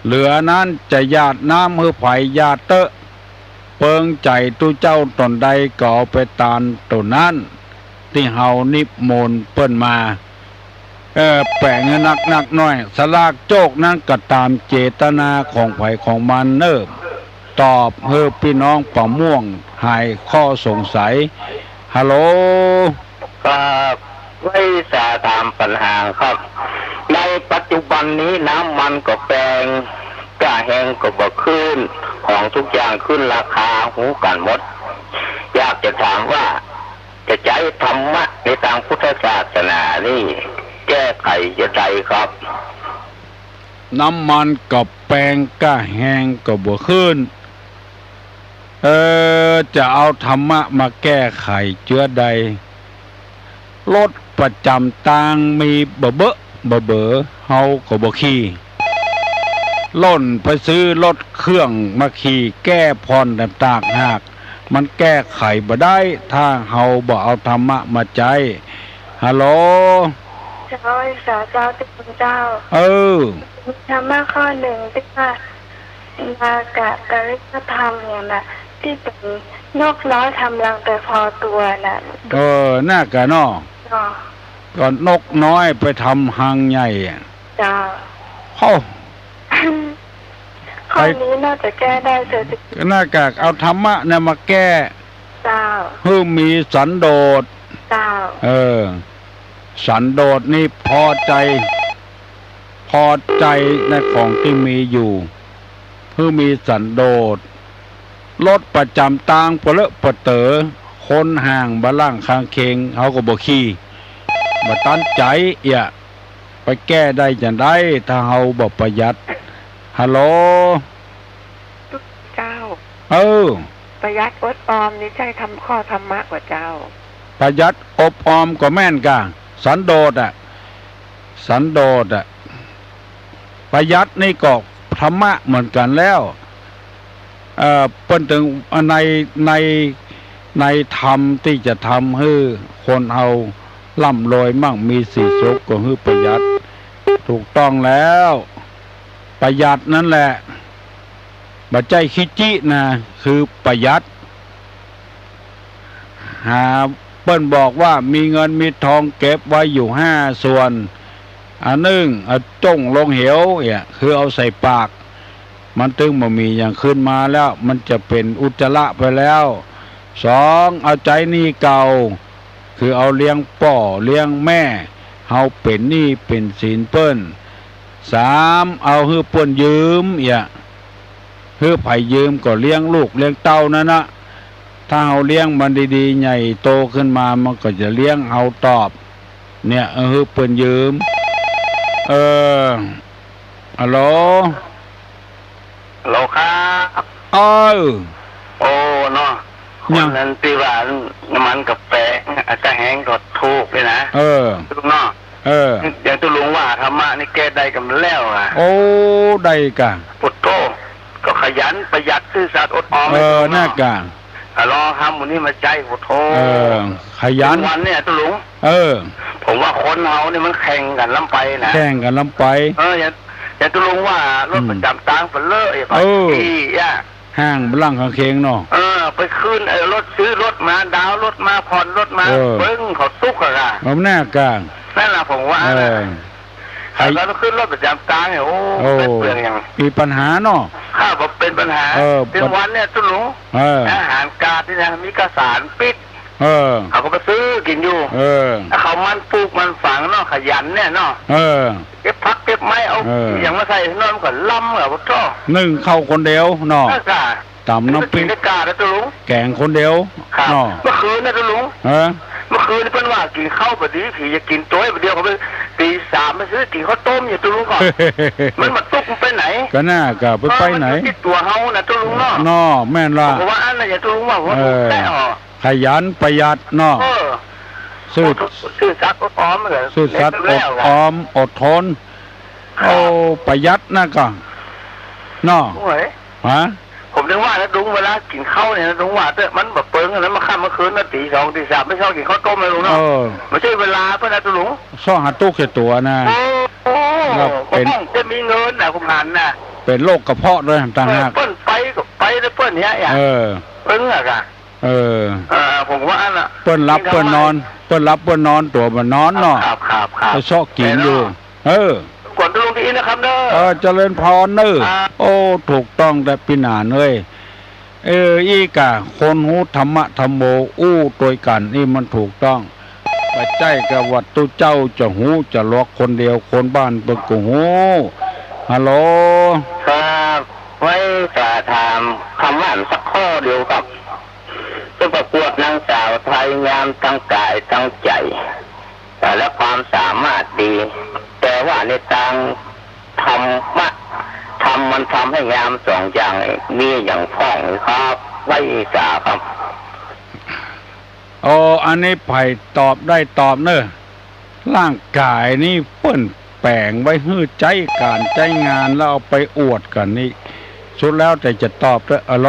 เหลือนั้นจะญาติน้ำให้ไผญาติเตอะเปิงใจตู้เจ้าตนใดก็เอาไปตานตัวนั้นที่เฮานิมนต์เปิ้นมาแป่งให้นักน้อยสลากโจกนั้นก็ตามเจตนาของไผของมันตอบเฮ้พี่น้องป่าม่วงหายข้อสงสัยฮัลโหลครับไว้สาตามปัญหาครับในปัจจุบันนี้น้ำมันก็แพงก้าแห้งก็บ่ขึ้นของทุกอย่างขึ้นราคาหูกันหมดอยากจะถามว่าจะใช้ธรรมะในทางพุทธศาสนานี่แก้ไขจะใดครับ น้ำมันกับแปงก้าแห้งก็บ่ขึ้นจะเอาธรรมะมาแก้ไขเจือใดรถประจำทางมีเบอเฮาก็บ่ขี่ล่นไปซื้อรถเครื่องมาขี่แก้พรต่างหากมันแก้ไขบ่ได้ถ้าเฮาบ่เอาธรรมะมาใจฮัลโหลเจ้าไอ้สาเจ้าติคุณเจ้าธรรมะข้อหนึ่งที่ว่ามากะกริยธรรมเนี่ยนะที่เป็นนกน้อยทำรังแต่พอตัวน่ะน่ากะน้อก่อนนกน้อยไปทำหังใหญ่เจ้าข้อนี้น่าจะแก้ได้เสียน่ากะเอาธรรมะเนี่ยมาแก้เจ้าให้มีสันโดษเจ้าสันโดษนี่พอใจในของที่มีอยู่เพื่อมีสันโดษรถประจำทางปะเลอะปะเต๋อคนห่างบะล่างคางเคงเขาก็บ่ขี่บ่ตั้นใจไปแก้ได้จังได้ถ้าเฮาบ่ประหยัดฮัลโหลเจ้าประหยัดอดออมนี่ใช่ทำข้อธรรมะกว่าเจ้าประหยัดอบออมก็แม่นกะสันโดษประหยัดนี่ก็ธรรมะเหมือนกันแล้วเปิ้นถึงในธรรมที่จะทำให้คนเอาร่ำรวยมั่งมีสีสุขก็คือประหยัดถูกต้องแล้วประหยัดนั่นแหละบัจใจคิจินะคือประหยัดเปิ้นบอกว่ามีเงินมีทองเก็บไว้อยู่5 ส่วนอันหนึ่งจ้งลงเหวคือเอาใส่ปากมันตึงบ่มีอย่างขึ้นมาแล้วมันจะเป็นอุจจาระไปแล้ว2เอาใจหนี้เก่าคือเอาเลี้ยงป่อเลี้ยงแม่เฮาเป็นหนี้เป็นสินเปิ้น3เอาฮื้อเปิ้นยืมฮื้อไผยืมก็เลี้ยงลูกเลี้ยงเต้านั่นนะถ้าเฮาเลี้ยงมันดีๆใหญ่โตขึ้นมามันก็จะเลี้ยงเฮาตอบเนี่ยฮื้อเปิ้นยืมฮัลโหลโลครับ โอ้เนาะคนนั้นที่ว่ามันกับแปะอากาศแห้งก็ถูกเลยนะถูกเนาะอย่างตุลุงว่าธรรมะนี่แก้ได้กันแล้วโอ้ได้กะปุตโตก็ขยันประหยัดซื่อสัตย์อดออมน่ากะลองทำวันนี้มาใจปุตโตขยันวันเนี่ยตุลุงผมว่าคนเฮานี่มันแข่งกันล้ำไปนะแข่งกันล้ำไปอย่างตุลุงว่ารถประจำทางไปเลยไปที่ห้างบลังข้างเคียงเนาะไปขึ้นรถซื้อรถมาดาวรถมาผ่อนรถมาเบิ้งเขาซุกอะผมแน่กะนั่นแหละผมว่าใครก็ขึ้นรถประจำทางเนี่ยโอ้เป็นเปลืองอย่างมีปัญหาเนาะข้าบอกเป็นปัญหาเป็นวันเนี่ยตุลุงอาหารการที่นะมีกระสานปิดเขาก็ไปซื้อกินอยู่เขามันปลูกมันฝังเนาะขยันเนี่ยเนาะเก็บพักเก็บไม้เอาอย่างมาใส่นอนก่อนล้ำเหรอพ่อจ้อ1เข้าคนเดียวเนาะตำน้ำพริกกาแล้วตุลุงแกงคนเดียวเนาะเมื่อคืนนะตุลุง เมื่อคืนเพิ่นว่ากินข้าวบดีผีจะกินตัวเดียวเขาไปตีสามมาซื้อกินข้าวต้มอยู่ตัวลุงก่อน มันมาตุกมันไปไหนก็น่ากะไปไหนที่ตัวเฮานะตัวลุงเนาะนอแม่นล่ะเพราะว่าอันนั้นอย่าตัวลุงว่าแต่ขยันประหยัดเนาะซื่อสัตย์อดออมเหรอซื่อสัตย์อดออมอดทนโอ้ประหยัดนะก็เนาะฮะผมนึกว่านะลุงเวลากินข้าวเนี่ยลุงว่าแต่มันแบบเปิ้งแล้วมาค่ำเมื่อคืนนะตีสองตีสามไม่ชอบกินข้าวต้มเลยลุงเนาะไม่ใช่เวลาเพื่อนนะตัวลุงซ่องหาตู้แค่ตัวนะเป็นจะมีเงินนะคุณหันนะเป็นโรคกระเพาะด้วยต่างหากเปิ้นไปแล้วเปิ้นเนี้ยอย่างเปิ้งอะค่ะผมว่าอันน่ะเปิ้นรับเปิ้นนอนเปิ้นรับเปิ้นนอนตัวมันนอนเนาะครับไปชอบกินอยู่ก่อนตัวลุงที่นะครับเด้อเจริญพรเด้อโอ้ถูกต้องแต่ปีหนานเลยอีกะคนหูธรรมะธรรมโมอู้ตัวกันนี่มันถูกต้องปัจจัยกับวัดตุเจ้าจะหูจะล็อกคนเดียวคนบ้านเปิดกูหูฮัลโหลครับไว้จะถามคำว่าสักข้อเดียวครับจะประกวดนางสาวไทยงามทั้งกายทั้งใจและความสามารถดีแต่ว่าในทางธรรมะมันทำให้งามสองอย่างมีอย่างพ้องครับไว้สาครับอันนี้ไผ่ตอบได้ตอบเนอะร่างกายนี่เปิ้นแปลงไว้ฮื้อใจการใจงานแล้วเอาไปอวดกันนี่สุดแล้วแต่จะตอบด้วยโหล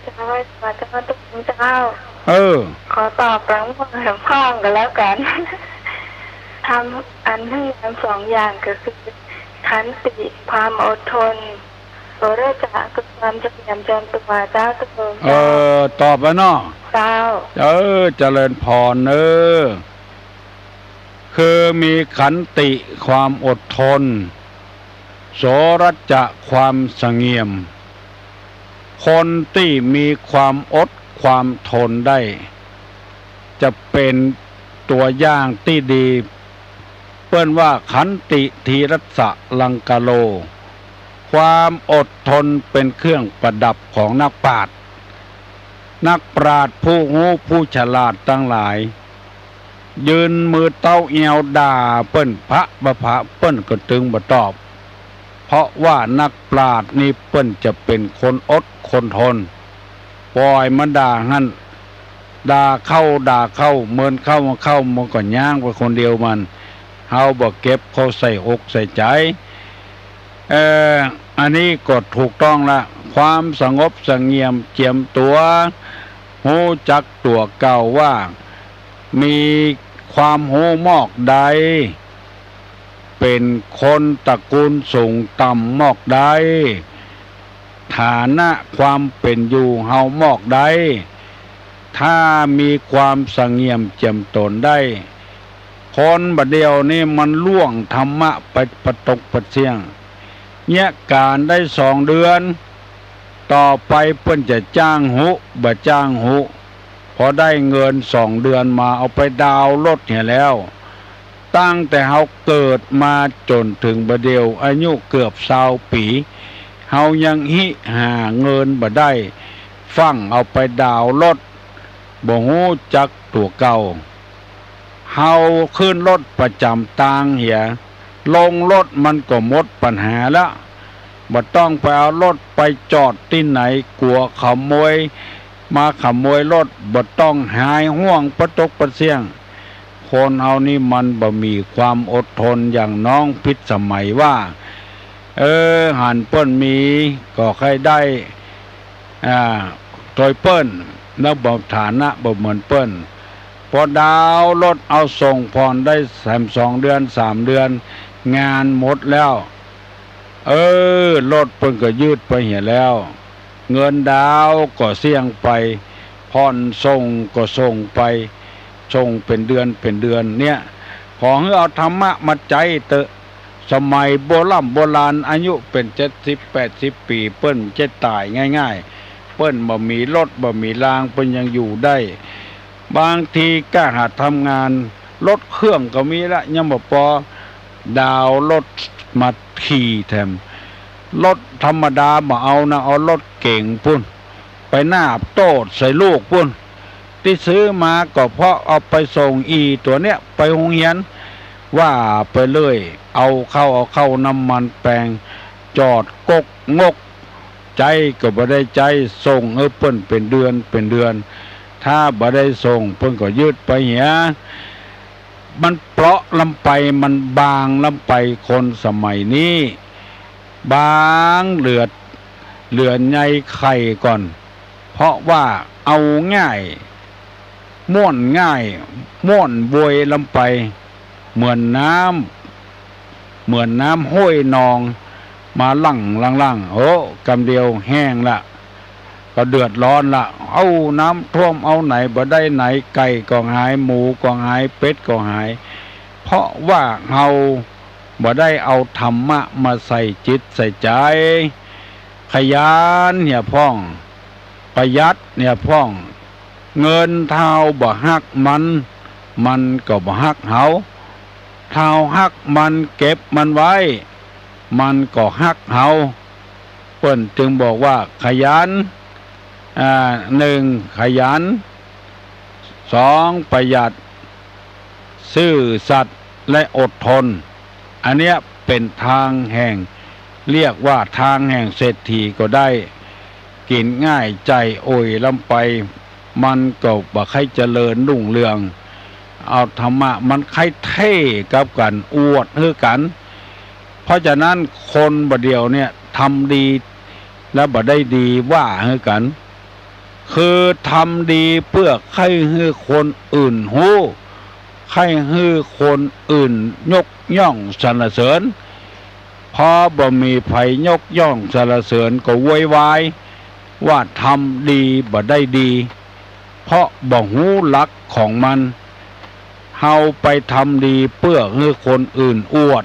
จะมาตุ้งเจ้าขอตอบหลังพ่องกันแล้วกันทำอันให้ทั้งสองอย่างก็คือขันติความอดทนโสรจะคือความเฉลียวจำตัวเจ้าตัวตอบแล้วเนาะเจ้าเจริญพรคือมีขันติความอดทนโสรจะความเสงี่ยมคนที่มีความอดความทนได้จะเป็นตัวอย่างที่ดีเปิ้นว่าขันติทีรัสสะลังกาโลความอดทนเป็นเครื่องประดับของนักปราชญ์ผู้หูผู้ฉลาดทั้งหลายยืนมือเต้าเอวด่าเปิ้นพระบพะเปิ้นก็ตึงบ่ตอบเพราะว่านักปราชญ์นี่เปิ้นจะเป็นคนอดคนทนปล่อยมันด่างั้นด่าเข้าเมินเข้ามันก็ย่างไปคนเดียวมันเฮาบ่เก็บเขาใส่อกใส่ใจอันนี้ก็ถูกต้องละความสงบเสงี่ยมเจียมตัวหูจักตัวเก่าว่ามีความหูมอกใดเป็นคนตระกูลสูงต่ำมอกใดฐานะความเป็นอยู่เฮามอกใดถ้ามีความเสงี่ยมเจียมตนได้คนบัดเดียวนี่มันล่วงธรรมะไปประตกประเสียงเนี่ยการได้2 เดือนต่อไปเพิ่นจะจ้างหุบ่จ้างหุพอได้เงิน2 เดือนมาเอาไปดาวรถเนี่ยแล้วตั้งแต่เฮาเกิดมาจนถึงบัดเดียวอายุเกือบ20 ปีเฮายังหาเงินบ่ได้ฟังเอาไปดาวรถบ่ฮู้จักตัวเก่าเฮาขึ้นรถประจำทางเหียลงรถมันก็หมดปัญหาแล้วบ่ต้องไปเอารถไปจอดที่ไหนกลัวขโมยมาขโมยรถบ่ต้องหายห่วงประตกประเสียงคนเฮานี่มันบ่มีความอดทนอย่างน้องพิษสมัยว่าหันเปิ้นมีก็ใครได้โดยเปิ้นแล้วบ่ฐานะบ่เหมือนเปิ้นพอดาวรถเอาส่งผ่อนได้2 เดือน3 เดือนงานหมดแล้วรถเพิ่นก็ยืดไปเหี่ยแล้วเงินดาวก็เสี่ยงไปผ่อนส่งก็ส่งไปส่งเป็นเดือนเนี่ยขอให้เอาธรรมะมาใจเตอะสมัยโบราณอายุเป็น70-80 ปีเปิ้นจะตายง่ายๆเปิ้นบ่มีรถบ่มีรางเปิ้นยังอยู่ได้บางทีก็หาทำงานรถเครื่องก็มีละยังบ่พอดาวรถมาขี่แถมรถธรรมดาบ่เอานะเอารถเก่งพุ่นไปหน้าโตดใส่ลูกพุ่น ที่ซื้อมาก็เพราะเอาไปส่งอีตัวเนี้ยไปโรงเรียนว่าไปเลยเอาเข้าน้ำมันแปลงจอดกกงกใจก็บ่ได้ใจส่งเปิ้นเป็นเดือนถ้าบ่ได้ส่งเพิ่นก็ยืดไปเหียมันเปราะลำไปมันบางลำไปคนสมัยนี้บางเหลือใหญ่ไข่ก่อนเพราะว่าเอาง่ายม่วนง่ายม่วนบวยลำไปเหมือนน้ำห้วยนองมาลั่งโอ้กำเดียวแห้งละก็เดือดร้อนละเอาน้ำท่วมเอาไหนบ่ได้ไหนไก่ก็หายหมูก็หายเป็ดก็หายเพราะว่าเฮาบ่ได้เอาธรรมะมาใส่จิตใส่ใจขยันเนี่ยพ่องประหยัดเนี่ยพ่องเงินเท่าบ่ฮักมันก็บ่ฮักเฮาเท่าฮักมันเก็บมันไว้มันก็ฮักเฮาเพิ่นจึงบอกว่าขยัน1ขยัน2ประหยัดซื่อสัตย์และอดทนอันเนี้ยเป็นทางแห่งเรียกว่าทางแห่งเศรษฐีก็ได้กินง่ายใจโอยลำไปมันก็บ่ใครเจริญรุ่งเรืองเอาธรรมะมันใครเท่กับกันอวดคือกันเพราะฉะนั้นคนบ่เดียวเนี่ยทำดีและบ่ได้ดีว่าคือกันคือทำดีเพื่อให้คนอื่นฮู้ให้คนอื่นยกย่องสรรเสริญพอบ่มีไผยกย่องสรรเสริญก็โวยวายว่าทำดีบ่ได้ดีเพราะบ่ฮู้หลักของมันเฮาไปทำดีเพื่อให้คนอื่นอวด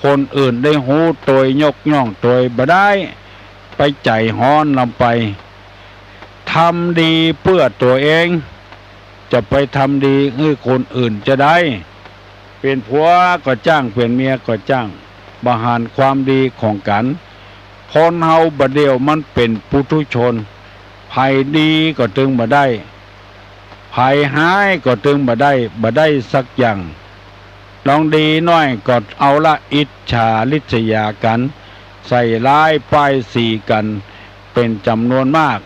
คนอื่นได้ฮู้โดยยกย่องโดยบ่ได้ไปใจฮ้อนลำไปทำดีเพื่อตัวเองจะไปทำดีให้คนอื่นจะได้เป็นผัวก็จ้างเป็นเมียก็จ้างบหารความดีของกันคนเฮาบ่เดียวมันเป็นปุถุชนภัยดีก็ถึงบ่ได้ภัยหายก็ถึงบ่ได้สักอย่างลองดีน้อยก็เอาละอิจฉาริษยากันใส่ร้ายป้ายสีกันเป็นจำนวนมาก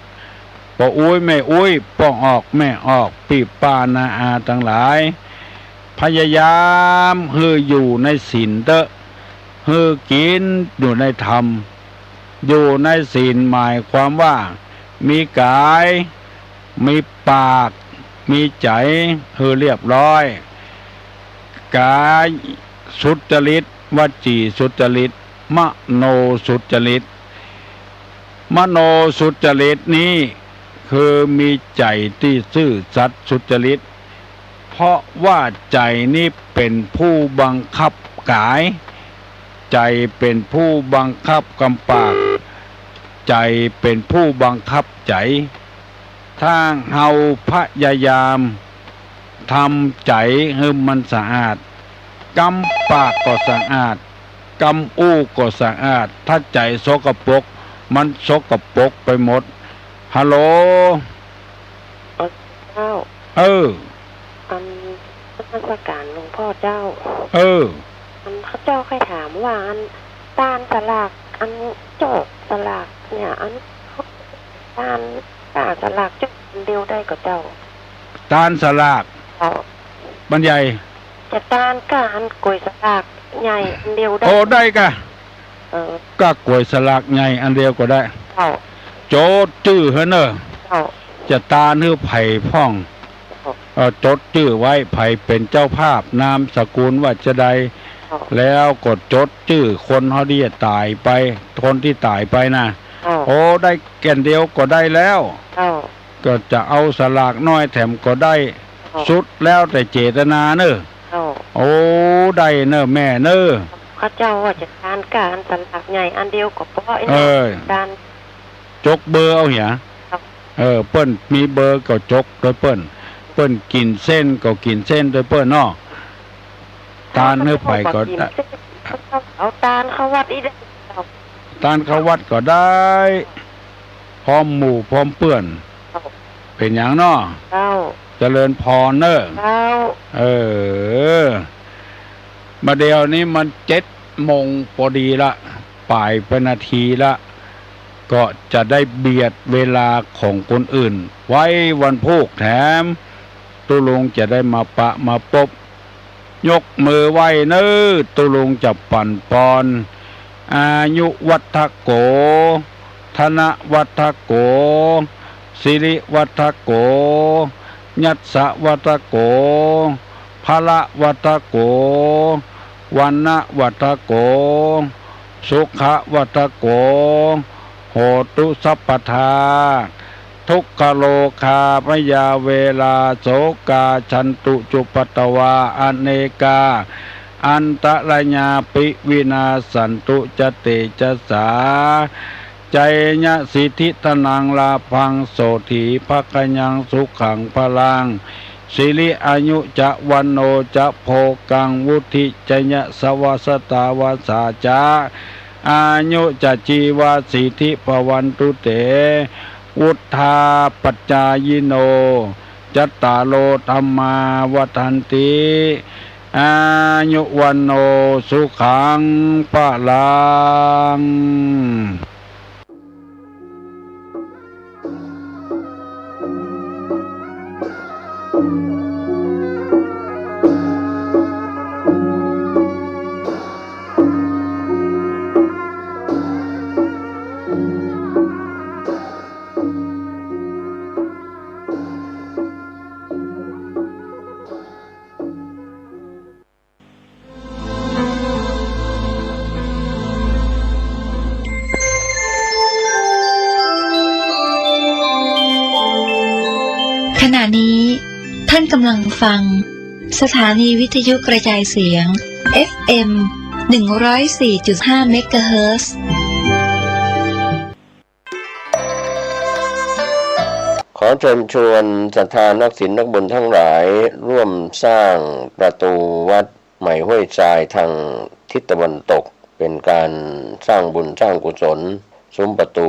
ปออุ้ยไม่อุ้ยปอออกแม่ออกปีป้านาอาทั้งหลายพยายามอยู่ในศีลเตอะกินอยู่ในธรรมอยู่ในศีลหมายความว่ามีกายมีปากมีใจเรียบร้อยกายสุจริตวจีสุจริตมโนสุจริตมโนสุจริตนี้คือมีใจที่ซื่อสัตย์สุจริตเพราะว่าใจนี้เป็นผู้บังคับกายใจเป็นผู้บังคับกำปากใจเป็นผู้บังคับใจถ้าเฮาพยายามทำใจให้มันสะอาดกำปากก็สะอาดกำอู้ก็สะอาดถ้าใจสกปรกมันสกปรกไปหมดฮัลโหลเจ้าอันราชการหลวงพ่อเจ้าอันเขาเจ้าใครถามว่าอันตาลสลากอันโจกสลากเนี่ยอันตาลสลากโจกเดียวได้ก็เจ้าตาลสลากบรรยายจะตาลการกล้วยสลากใหญ่อันเดียวได้โอ้ได้กะก็กล้วยสลากใหญ่อันเดียวก็ได้โจดจื้อเฮ้เนอะจะตาเนื้อไผ่พ่องจดชื่อไว้ไผ่เป็นเจ้าภาพนามสกุลว่าจะใดแล้วกดจดชื่อคนเขาที่ตายไปคนที่ตายไปนะโอ้ได้แก่นเดียวก็ได้แล้วก็จะเอาสลากน้อยแถมก็ได้สุดแล้วแต่เจตนาเนอะโอ้ได้เนอะแม่เนอะข้าเจ้าว่าจะการสลากใหญ่อันเดียวก็เพราะการจกเบอร์เอาเหี้ยเปิ้นมีเบอร์ก็จกโดยเปิ้นกินเส้นก็กินเส้นโดยเปิ้นเนาะตาลเนื้อไผ่ก็เอาตาลเข้าวัดอีกตาลเข้าวัดก็ได้พร้อมหมู่พร้อมเปื้อนเพ เป็นอย่างเนาะเจ้าเจริญพรเนอะเจ้ามาเดี๋ยวนี้มัน7 โมงพอดีละป่ายไปนาทีละก็จะได้เบียดเวลาของคนอื่นไว้วันพุธแถมตุลุงจะได้มาปะมาปบยกมือไหว้เน้อตุลุงจะปั่นปอนอายุวัฒโกธนวัฒโกสิริวัฒโกยัสสะวัฒโกภละวัฒโกวันนะวัฒโกสุขวัฒโกโหตุสัพพทาทุกขโลคาพยาเวลาโสกาชันตุจุปตวาอเนกาอันตรญาปิวินาสันตุจเตจสาใจญะสิทธิตนังลาพังโสถีภคยังสุขังพลังสิริอายุจะวันโนจะโภกังวุธิจญะสวัสตาวาสาจาอายุจะจีวาสิทธิภวันตุเตวุธาปัจจายโนจัตตาโลธรรมาวัฏันติอายุวันโนสุขังพลังขณะนี้ท่านกำลังฟังสถานีวิทยุกระจายเสียง FM 104.5 เมกะเฮิรตซ์ขอเชิญชวนศรัทธานักศีลนักบุญทั้งหลายร่วมสร้างประตูวัดใหม่ห้วยทรายทางทิศตะวันตกเป็นการสร้างบุญสร้างกุศลซุ้มประตู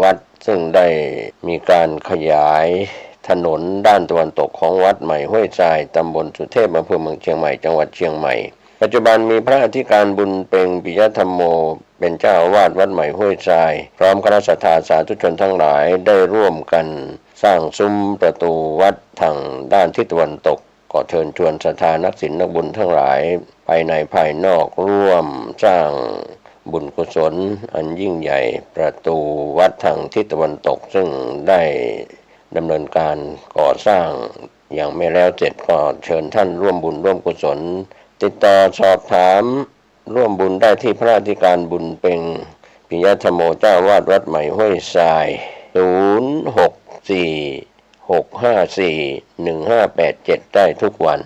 วัดซึ่งได้มีการขยายถนนด้านตะวันตกของวัดใหม่ห้วยทรายตำบลสุเทพอำเภอเมืองเชียงใหม่จังหวัดเชียงใหม่ปัจจุบันมีพระอธิการบุญเพ็งปิยธรรมโมเป็นเจ้าอาวาสวัดใหม่ห้วยทรายพร้อมคณะศรัทธาสาธุชนทั้งหลายได้ร่วมกันสร้างซุ้มประตูวัดทางด้านทิศตะวันตกก็เชิญชวนศรัทธานักศีลนักบุญทั้งหลายภายในภายนอกร่วมสร้างบุญกุศลอันยิ่งใหญ่ประตูวัดทางทิศตะวันตกซึ่งได้ดำเนินการก่อสร้างอย่างไม่แล้วเสร็จก็เชิญท่านร่วมบุญร่วมกุศลติดต่อสอบถามร่วมบุญได้ที่พระอธิการบุญเพ็งปิยธรรมโมเจ้าวาดวัดใหม่ห้วยทราย0646541587ได้ทุกวัน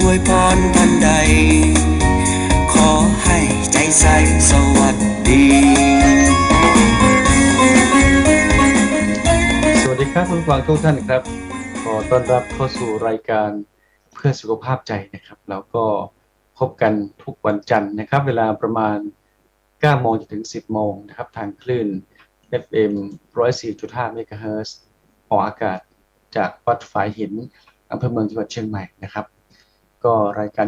อวยพรทันใดขอให้ใจใสสวัสดีสวัสดีครับคุณผู้ฟังทุกท่านครับขอต้อนรับเข้าสู่รายการเพื่อสุขภาพใจนะครับแล้วก็พบกันทุกวันจันทร์นะครับเวลาประมาณ 9 โมงจนถึง 10 โมงนะครับทางคลื่น FM 104.5 เมกะเฮิรตซ์ออกอากาศจากวัดฝายหินอำเภอเมืองจังหวัดเชียงใหม่นะครับก็รายการ